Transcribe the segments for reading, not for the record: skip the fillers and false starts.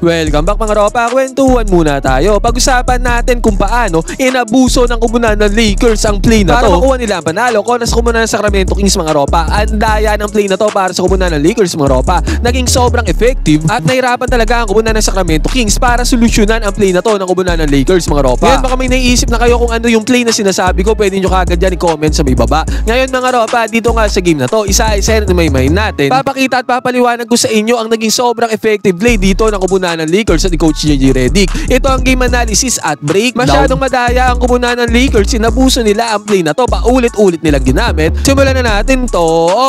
Welcome back mga ropa, kwentuhan muna tayo. Pag-usapan natin kung paano inabuso ng kumunan ng Lakers ang play na to para makuha nila ang panalo kontra sa kumunan ng Sacramento Kings mga ropa. Ang daya ng play na to para sa kumunan ng Lakers mga ropa. Naging sobrang effective at nahirapan talaga ang kumunan ng Sacramento Kings para solusyonan ang play na to ng kumunan ng Lakers mga ropa. Ngayon baka may naiisip na kayo kung ano yung play na sinasabi ko, pwede nyo kagad dyan i-comment sa may baba. Ngayon mga ropa, dito nga sa game na to, isa-isa na may natin. Papakita at papaliwanag ko sa inyo ang naging sobrang effective play dito ng kumunan ng Lakers at ni Coach JJ Redick. Ito ang game analysis at breakdown. Masyadong madaya ang kumunan ng Lakers, inabuso nila ang play na to, paulit-ulit nilang ginamit. Simulan na natin to.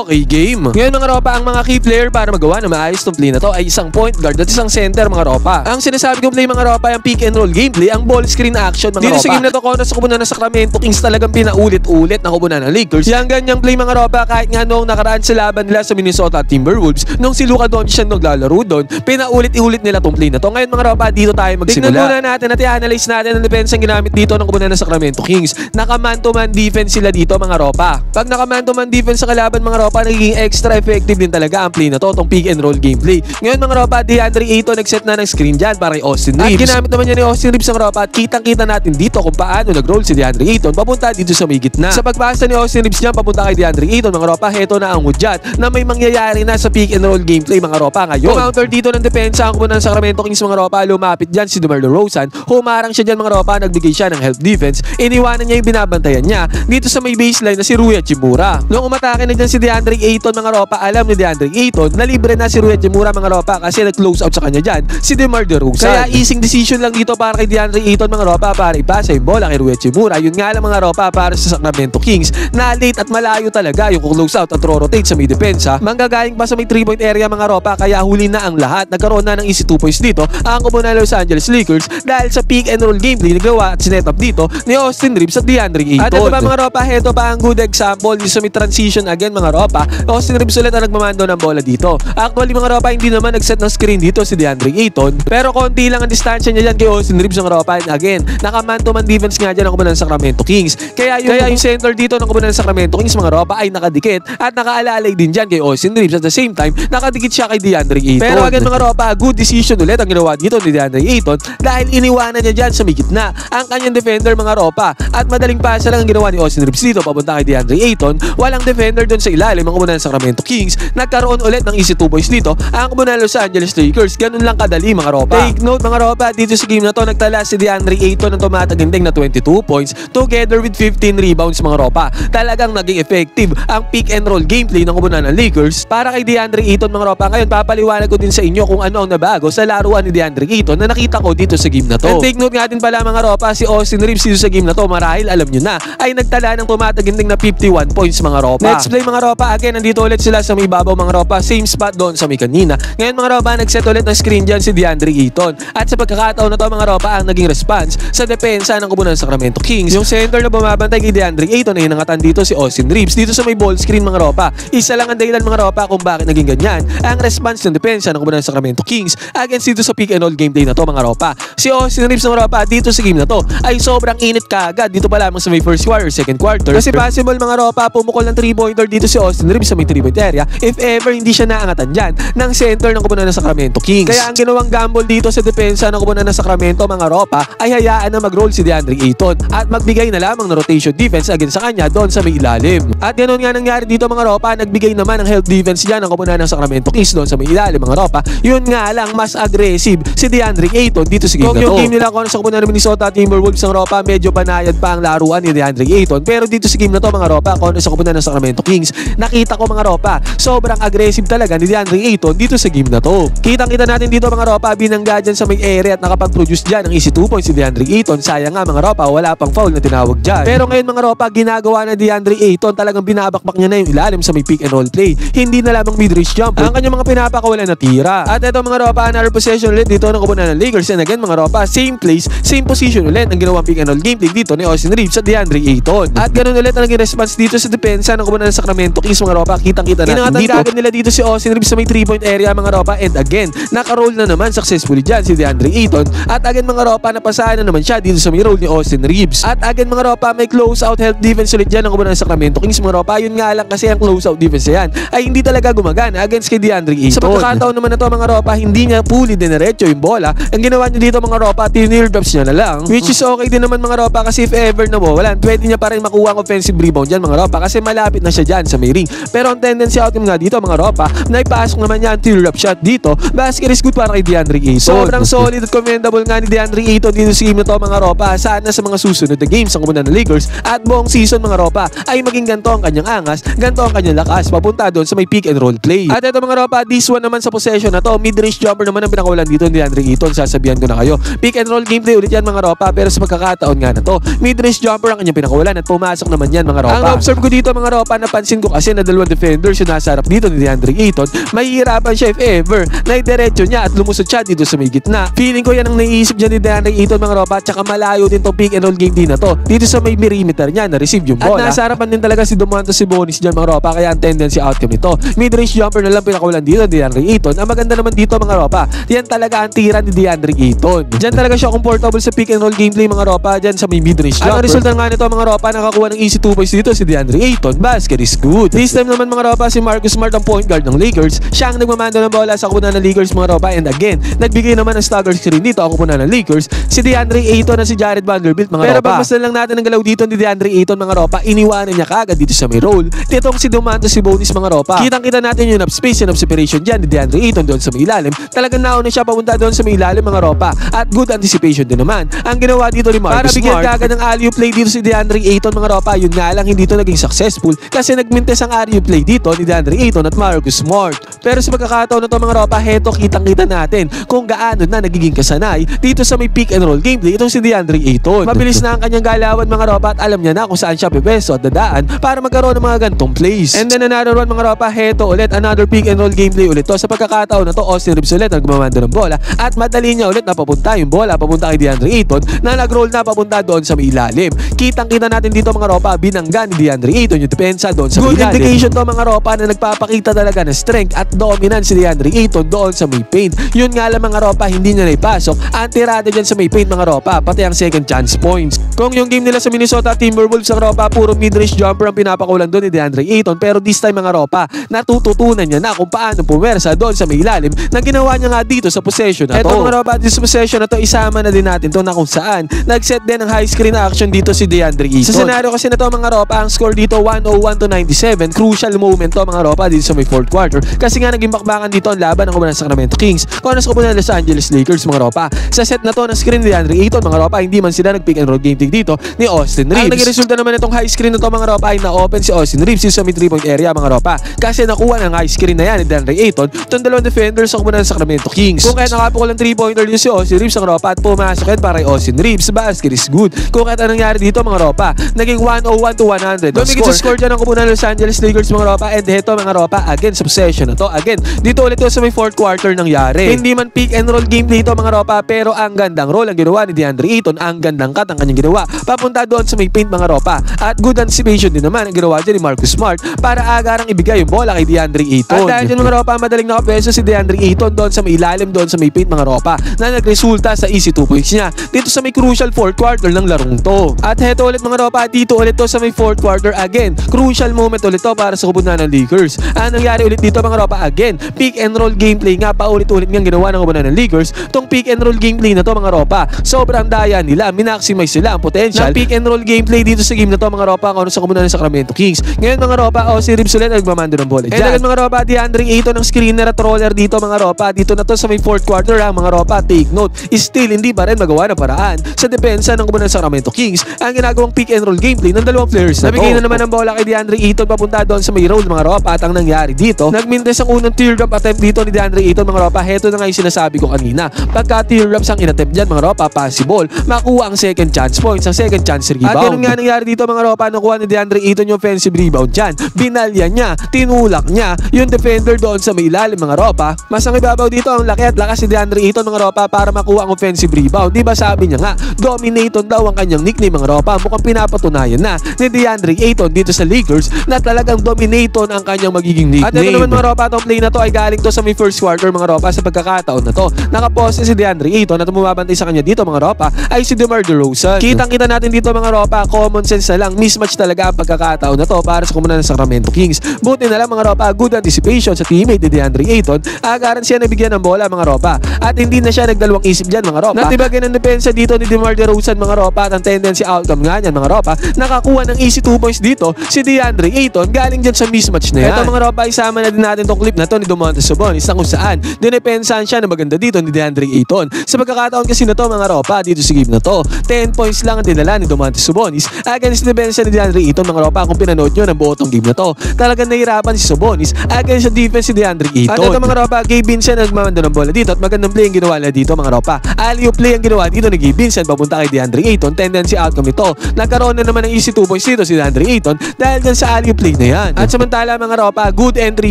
Okay, game. Ngayon mga ropa, ang mga key player para magawa na maayos tong play na to ay isang point guard at isang center mga ropa. Ang sinasabi kong play mga ropa ay ang pick and roll gameplay, ang ball screen action mga ropa. Dito sa game na to, kontra sa kumunan ng Sacramento Kings, talagang pinaulit-ulit ng kumunan ng Lakers. Yang ganyang play mga ropa, kahit nga noong nakaraan sa laban nila sa Minnesota Timberwolves, nung si Luka Doncic ang naglalaro doon, pinaulit-ulit nila tong play na to. Ngayon mga ropa, dito tayo magsimula. Tingnan muna natin at i-analyze natin ang defense ang ginamit dito ng kumunan ng Sacramento Kings. Naka-man-to-man defense sila dito mga ropa. Pag naka-man-to-man defense sa kalaban mga ropa, nagiging extra effective din talaga ang play na to, tong pick and roll gameplay. Ngayon mga ropa, DeAndre Ayton nag-set na ng screen dyan para kay Austin Reeves. At ginamit naman niya ni Austin Reeves mga ropa at kitang-kita natin dito kung paano nag-roll si DeAndre Ayton papunta dito sa may gitna. Sa pagpasa ni Austin Reeves dyan papunta kay DeAndre Ayton mga ropa, heto na ang hudyat na may mangyayari na sa pick and roll gameplay mga ropa ngayon. Counter dito ng depensa ang kumunan ng Sacramento Kings mga ropa, lumapit dyan si DeMar DeRozan, humarang siya dyan mga ropa, nagbigay siya ng help defense, iniwanan niya yung binabantayan niya dito sa may baseline na si Rui Hachimura. Nung umatake na dyan si DeAndre Ayton mga ropa, alam ni DeAndre Ayton na libre na si Rui Hachimura mga ropa kasi nag-close out sa kanya dyan si DeMar DeRozan. Kaya easing decision lang dito para kay DeAndre Ayton mga ropa para ipasa yung bola kay Rui Hachimura. Yun nga lang mga ropa, para sa Sacramento Kings na late at malayo talaga yung close out at rotate sa may depensa, manggagaling pa sa may 3-point area mga ropa, kaya huli na ang lahat. Nagkaroon na ng easy 2 points dito ang kumunan ng Los Angeles Lakers dahil sa pick and roll gameplay nagawa at sinet up dito ni Austin Reeves at DeAndre Ayton. At ito ba mga ropa, heto pa ang good example ni sa may transition again mga ropa. Austin Reeves ulit ang nagmamando ng bola dito. Actually mga ropa, hindi naman nag-set ng screen dito si DeAndre Ayton, pero konti lang ang distansya niya dyan kay Austin Reeves mga ropa. And again, naka-man to man defense nga dyan ang kumunan ng Sacramento Kings. Kaya yung center dito ng kumunan ng Sacramento Kings mga ropa ay nakadikit at nakaalalay din dyan kay Austin Reeves. At the same time, nakadikit siya kay DeAndre Ayton. Pero again mga ropa, good decision ulit ang ginawa dito ni DeAndre Ayton dahil iniwanan niya dyan sa may gitna ang kanyang defender mga ropa. At madaling pasa lang ang ginawa ni Austin Reeves dito papunta kay DeAndre Ayton. Walang defender doon sa ilalim ang kumunan ng Sacramento Kings. Nagkaroon ulit ng easy 2 points dito ang kumunan ng Los Angeles Lakers. Ganun lang kadali mga ropa. Take note mga ropa, dito sa game na to nagtala si DeAndre Ayton ng tumataginding na 22 points together with 15 rebounds mga ropa. Talagang naging effective ang pick and roll gameplay ng kumunan ng Lakers para kay DeAndre Ayton mga ropa. Ngayon papaliwanag ko din sa inyo kung ano ang nabago sa laruan ni DeAndre Ayton na nakita ko dito sa game na to. And take note nga din pala mga ropa, si Austin Reeves dito sa game na to marahil alam nyo na ay nagtala ng tumataginding na 51 points mga ropa. Let's play mga ropa. Again, nandito ulit sila sa may babaw mga ropa, same spot doon sa may kanina. Ngayon mga ropa, nag-set ulit ng screen dyan si DeAndre Ayton. At sa pagkakataon na to mga ropa, ang naging response sa depensa ng kumunan ng Sacramento Kings, yung center na bumabantay kay DeAndre Ayton ay hinangatan dito si Austin Reeves dito sa may ball screen mga ropa. Isa lang ang dahilan mga ropa kung bakit naging ganyan ang response ng depensa ng kumunan ng Sacramento Kings against dito sa pick and roll gameplay na to mga ropa. Si Austin Reeves mga ropa dito sa game na to ay sobrang init kaagad dito pa lamang sa may first quarter, second quarter. Kasi possible mga ropa, pumukol ng 3-pointer dito si Austin Reeves sa may 3-point area if ever hindi siya naangatan dyan ng center ng kumunan ng Sacramento Kings. Kaya ang ginawang gamble dito sa depensa ng kumunan ng Sacramento mga ropa ay hayaan na mag-roll si DeAndre Ayton at magbigay na lamang ng rotation defense against sa kanya doon sa may ilalim. At ganoon nga nangyari dito mga ropa, nagbigay naman ng help defense dyan ng kumunan ng Sacramento Kings doon sa may ilalim mga ropa. Yun nga lang, mas aggressive si DeAndre Ayton dito sa game na to. Yung game nila kontra sa kumunan ng Minnesota Timberwolves ng ropa, medyo banayad pa ang laruan ni DeAndre Ayton. Pero dito sa game na to mga ropa, kontra sa kumunan ng Sacramento Kings, nakita ko mga ropa, sobrang aggressive talaga ni DeAndre Ayton dito sa game na to. Kitang-kita natin dito mga ropa, binangga dyan sa may area at nakapag-produce dyan ng easy 2 points si DeAndre Ayton. Sayang nga mga ropa, wala pang foul na tinawag dyan. Pero ngayon mga ropa, ginagawa na DeAndre Ayton, talagang binabakbak niya na yung ilalim sa may pick and roll play. Hindi na lamang mid-range jump ang kanyang mga pinapakawalan na tira. At ito mga ropa, another possession ulit dito ng kumunan ng Lakers. And again mga ropa, same place, same position ulit ang ginawang pick and roll gameplay dito ni Austin Reeves at DeAndre Ayton. At ganun ulit ang naging response dito sa depensa ng kumunan ng Sacramento Kings mga ropa. Kitang-kita natin dito. Inangatan nila dito si Austin Reeves sa may 3-point area mga ropa. And again, naka-roll na naman successfully dyan si DeAndre Ayton. At again mga ropa, napasahan na naman siya dito sa may roll ni Austin Reeves. At again mga ropa, may close out help defense ulit dyan ng kumunan ng Sacramento Kings mga ropa. Yun nga lang kasi ang close out defense yan ay hindi talaga gumagana against kay DeAndre Ayton. Sa pagkakataon naman na to mga ropa, hindi niya fully dinerecho yung bola. Ang ginawa niya dito mga ropa, tinir-drops niya na lang. Which is okay din naman mga ropa kasi if ever nawawalan, pwede niya pa rin makuha ang offensive rebound dyan mga ropa kasi malapit na siya dyan sa may ring. Pero ang tendency outcome nga dito mga ropa, na ipasok naman niya ang tear-up shot dito. Basket is good para kay DeAndre Ayton. Sobrang solid at commendable nga ni DeAndre Ayton dito sa game na to mga ropa. Sana sa mga susunod na games ang kumunan ng Lakers at buong season mga ropa ay maging ganito ang kanyang angas, ganito ang kanyang lakas papunta doon sa may pick and roll play. At ito mga ropa, this one naman sa possession na to, mid-range jumper naman ang pinakawalan dito ni DeAndre Ayton. Sasabihan ko na kayo, pick and roll gameplay ulit yan mga ropa, pero sa pagkakataon nga na to, mid-range jumper ang kanyang pinakawalan at pumasok naman yan mga ropa. Ang observe ko dito mga ropa, napansin ko kasi na dalawang defenders yung nasa harap dito ni DeAndre Ayton, mahihirapan siya if ever na idiretso niya at lumusot siya dito sa may gitna. Feeling ko yan ang naiisip dyan ni DeAndre Ayton mga ropa, tsaka malayo din tong pick and roll game din na to, dito sa may perimeter niya na receive yung bola. At nasa harapan din talaga si Domantas Sabonis dyan mga ropa, kaya ang tendency outcome nito, mid-range jumper na lang pinakawalan dito ni DeAndre Ayton. Ang maganda naman dito mga ropa, yan talaga ang tira ni DeAndre Ayton. Diyan talaga siya comfortable sa pick and roll gameplay mga ropa, dyan sa may mid-range jumper. At ang resulta nga nito mga ropa, nakakuha ng easy 2 points dito si DeAndre Ayton. Basket is good. This time naman mga ropa, si Marcus Smart ang point guard ng Lakers. Siya ang nagmamando ng bola sa kupunan ng Lakers mga ropa, and again, nagbigay naman ng stagger screen dito ang kupunan ng Lakers, si DeAndre Ayton at si Jared Vanderbilt mga ropa. Pero pagmasdan lang natin ang galaw dito ni DeAndre Ayton mga ropa, iniwanan niya kaagad dito sa may roll. Ditong si Domantas Sabonis mga ropa. Kitang-kita natin yung space and separation dyan ni DeAndre Ayton doon sa may ilalim. Talagang nauna siya papunta doon sa may ilalim mga ropa. At good anticipation din naman ang ginawa dito ni Marcus Smart. Para bigyan kaagad ng alley-oop play dito si DeAndre Ayton mga ropa. Yun nga lang hindi ito naging successful kasi nagmintes ang alley-oop play dito ni DeAndre Ayton at Marcus Smart. Pero sa pagkakataon na ito mga ropa, heto kitang-kita natin kung gaano na nagiging kasanay dito sa may pick and roll gameplay itong si DeAndre Ayton. Mabilis na ang kanyang galawan mga ropa at alam niya na kung saan siya pipeso at dadaan para magkaroon ng mga gantong plays. And then another one mga ropa, heto ulit another pick and roll gameplay ulit to. Sa pagkakataon na to, Austin Reeves ulit ang gumamando ng bola at madali niya ulit na papunta yung bola papunta kay DeAndre Ayton na nag-roll na papunta doon sa may ilalim. Kitang-kita natin dito mga ropa, binangga ni DeAndre Ayton yung depensa doon sa may ilalim. Good indication to mga ropa na nagpapakita talaga ng strength at dominance si DeAndre Ayton doon sa may paint. Yun nga lang mga ropa, hindi niya naipasok ang tirada dyan sa may paint mga ropa, pati ang second chance points. Kung yung game nila sa Minnesota Timberwolves ang ropa, puro mid-range jumper ang pinapakulan doon ni DeAndre Ayton, pero this time mga ropa, natututunan niya na kung paano puwersa doon sa may ilalim na ginawa niya nga dito sa possession na to. Eto mga ropa, dito sa possession na to, isama na din natin to na kung saan nag-set din ng high screen action dito si DeAndre Ayton. Sa scenario kasi na to mga ropa, ang score dito 101-97, crucial moment to mga ropa dito sa may fourth quarter kasi nga naging bakbakan dito ang laban ng kupunan ng Sacramento Kings kung sa kupunan ng Los Angeles Lakers mga ropa. Sa set na to ng screen ni DeAndre Ayton mga ropa, hindi man sila nag-pick and roll game dito ni Austin Reeves. Ang naging resulta naman itong high screen na to mga ropa ay na-open si Austin Reeves sa may 3-point area mga ropa kasi nakuha ng high screen na yan ni DeAndre Ayton itong dalawang defenders sa kupunan ng Sacramento Kings. Kung kaya nakapukulang 3-pointer dito si Austin Reeves mga ropa at pumasok yan para kay Austin Reeves, basket is good. Kung kaya anong nangyari dito mga ropa, naging 101-100. Dumigit sa score dyan ang kupunan ng Los Angeles Lakers mga ropa, and heto mga ropa, again sa possession na to, again dito ulit sa may fourth quarter nangyari. Hindi man pick and roll game dito mga ropa, pero ang gandang roll ang ginawa ni DeAndre Ayton, ang gandang cut ang kanyang ginawa papunta doon sa may paint mga ropa, at good anticipation din naman ang ginawa dyan ni Marcus Smart para agarang ibigay yung bola kay DeAndre Ayton. At dahil dyan mga ropa, madaling nakapwesto si DeAndre Ayton doon sa may ilalim doon sa may paint mga ropa na nagresulta sa easy 2 points niya dito sa may crucial fourth quarter ng larong to. At heto ulit mga ropa, dito ulit to sa may fourth quarter, again crucial moment ulit to para sa kupunan ng Lakers. Ang nangyari ulit dito mga ropa, again pick and roll gameplay nga, paulit-ulit ngang ginawa ng kupunan ng Lakers tong pick and roll gameplay na to mga ropa. Sobrang daya nila, minaximize sila ang potential ng pick and roll gameplay dito sa game na to mga ropa kung ano sa kupunan ng Sacramento Kings. Ngayon mga ropa, si Reeves ulit nagmamando ng bola dyan. Ngayon mga ropa, DeAndre Ayton ng screener at roller dito mga ropa, dito na to sa may fourth quarter ha mga ropa. Take note, still hindi pa rin magawa ng paraan sa depensa ng kupunan ng Sacramento Kings ang ginagawang pick and roll gameplay ng dalawang players na to. Nabigay na naman ang bola kay DeAndre Ayton papunta doon sa may roll mga ropa, at ang nangyari dito, nagmintes ang unang teardrop attempt dito ni DeAndre Ayton mga ropa. Heto na nga yung sinasabi ko kanina, pagka teardrops ang inattempt dyan mga ropa, possible makuha ang second chance points, ang second chance rebound. At ganun nga nangyari dito mga ropa, nakuha ni DeAndre Ayton yung offensive rebound dyan, binalya niya, tinulak niya yung defender doon sa may ilalim mga ropa. Mas ang ibabaw dito ang laki at lakas ni DeAndre Ayton mga ropa para makuha ang offensive rebound. Diba sabi niya nga, Dominaton daw ang kanyang nickname mga ropa. Mukhang pinapatunayan na ni DeAndre Ayton dito sa Lakers na talagang Dominaton ang kanyang magiging nickname. At ito naman mga ropa, itong play na to ay galing to sa may first quarter mga ropa. Sa pagkakataon na to, nakapose si DeAndre Ayton at bumabantay sa kanya dito mga ropa ay si DeMar DeRozan. Kitang-kita natin dito mga ropa, common sense na lang, mismatch talaga ang pagkakataon na to para sa kupunan ng Sacramento Kings. Buti na lang mga ropa, good anticipation sa teammate ni DeAndre Ayton, agaran siya nabigyan ng bola mga ropa. At hindi na siya nagdalawang isip dyan mga ropa. Natibagan ang depensa dito ni DeMar DeRozan mga ropa at ang tendency outcome nga niyan mga ropa. Nakakuha ng easy 2 points dito si DeAndre Ayton galing dyan sa mismatch na yan. Ito mga ropa, isama na din natin tong clip na to ni Domantas Sabonis na kung saan dinepensahan siya na maganda dito ni DeAndre Ayton. Sa pagkakataon kasi na to mga ropa, dito sa game na to, 10 points lang ang dinala ni Domantas Sabonis against depensa ni DeAndre Ayton mga ropa. Kung pinanood nyo ng buo tong game na to, talagang nahirapan si Sabonis against sa defense ni DeAndre Ayton. At ito mga ropa, Gabe Vincent nagmamanda ng bola dito at magandang play ang ginawa nila dito mga ropa. Alley-oop play ang ginawa dito ni Gabe Vincent papunta kay DeAndre Ayton. Tendency outcome nito, nagkaroon na naman ng easy 2 points dito si DeAndre Ayton dahil dyan sa alley-oop play na yan. At samantala mga ropa, good entry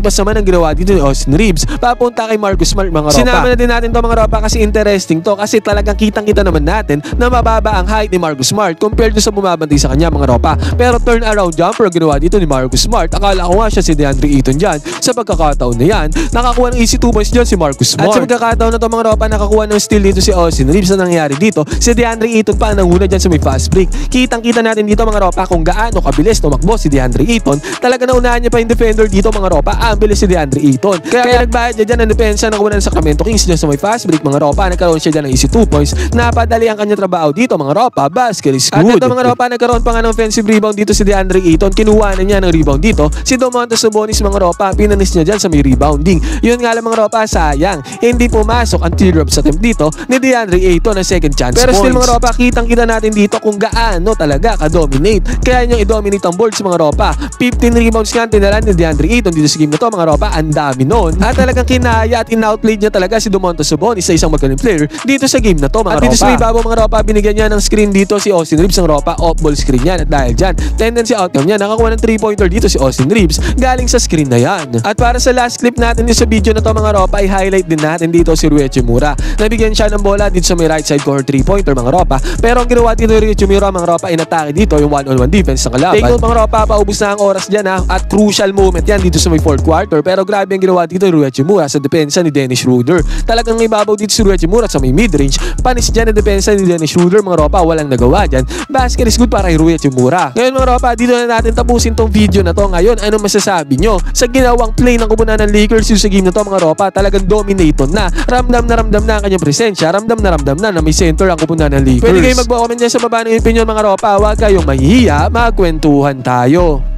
pass naman ang ginawa dito ni Austin Reeves papunta kay Marcus Smart mga ropa. Sinama na din natin to mga ropa kasi interesting to kasi talagang kitang-kita naman natin na mababa ang height ni Marcus Smart compared to sa bumabantay sa kanya mga ropa. Pero turn around jumper ang ginawa dito ni Marcus Smart. Akala ko nga siya si DeAndre Ayton dyan. Sa pagkakataon na yan, nakakuha ng easy 2 points dyan si Marcus Smart. At sa pagkakataon na to mga ropa, nakakuha ng steal dito si Austin Reeves. Na nangyari dito, si DeAndre Ayton pa ang nanguna dyan sa may fast break. Kitang-kita natin dito mga ropa kung gaano kabilis tumakbo si DeAndre Ayton. Talaga naunahan niya pa yung defender dito mga ropa. Ang bilis si DeAndre Ayton. Kaya nagbayad niya dyan ang depensa ng kunan ng Sacramento Kings dyan sa may fast break mga ropa. Nagkaroon siya dyan ng easy 2 points. Napadali ang kanya trabaho dito mga ropa. Basket is good. At ito mga ropa, nagkaroon pa nga ng offensive rebound dito si DeAndre Ayton. Kinuha na niya ng rebound dito si Domantas Sabonis mga ropa. Pinanis niya dyan sa may rebounding. Yun nga lang mga ropa, sayang. Hindi pumasok ang teardrop sa attempt dito ni DeAndre Ayton ng second chance pero points. Still mga ropa, kitang-kita natin dito kung gaano talaga ka-dominate. Kaya niyang i-dominate ang boards mga ropa. 15 rebounds nga tinala ni DeAndre Ayton dito sa game na to mga ropa. Ang dami nun. At talagang kinaya at in-outplayed niya talaga si Domantas Sabonis sa isang magaling player dito sa game na to mga ropa. At dito sa ibabaw mga ropa, binigyan niya ng screen dito si Austin Reeves ng ropa. Off-ball screen yan. At dahil dyan, tendency outcome niya. Nakakuha ng 3-pointer dito si Austin Reeves galing sa screen na yan. At para sa last clip natin dito sa video na to mga ropa, i-highlight din natin dito si Rui Hachimura. Nabigyan siya ng bola dito sa may right side corner 3-pointer mga ropa. Pero ang ginawa dito ni Rui Hachimura mga ropa, inatake dito yung one-on-one defense ng kalaban. Take note mga ropa, paubos na ang oras dyan ha. At crucial moment yan dito sa may fourth quarter. Pero grabe ang ginawa dito ni Rui Hachimura sa depensa ni Dennis Schroeder. Talagang ibabaw dito si Rui Hachimura sa may mid-range. Panis dyan ang depensa ni Dennis Schroeder mga ropa. Walang nagawa dyan. Basket is good para kay Rui Hachimura. Ngayon mga ropa, dito na natin tapusin tong video na to. Ngayon, ano masasabi nyo sa ginawang play ng kubunan ng Lakers yung sa game na to mga ropa? Talagang dominator na. Ramdam na ang kanyang presensya. Ramdam na may center ang kubunan ng Lakers. Pwede kayong mag-comment dyan sa baba ng opinion mga ropa. Huwag kayong mahihiya. Magkwentuhan tayo.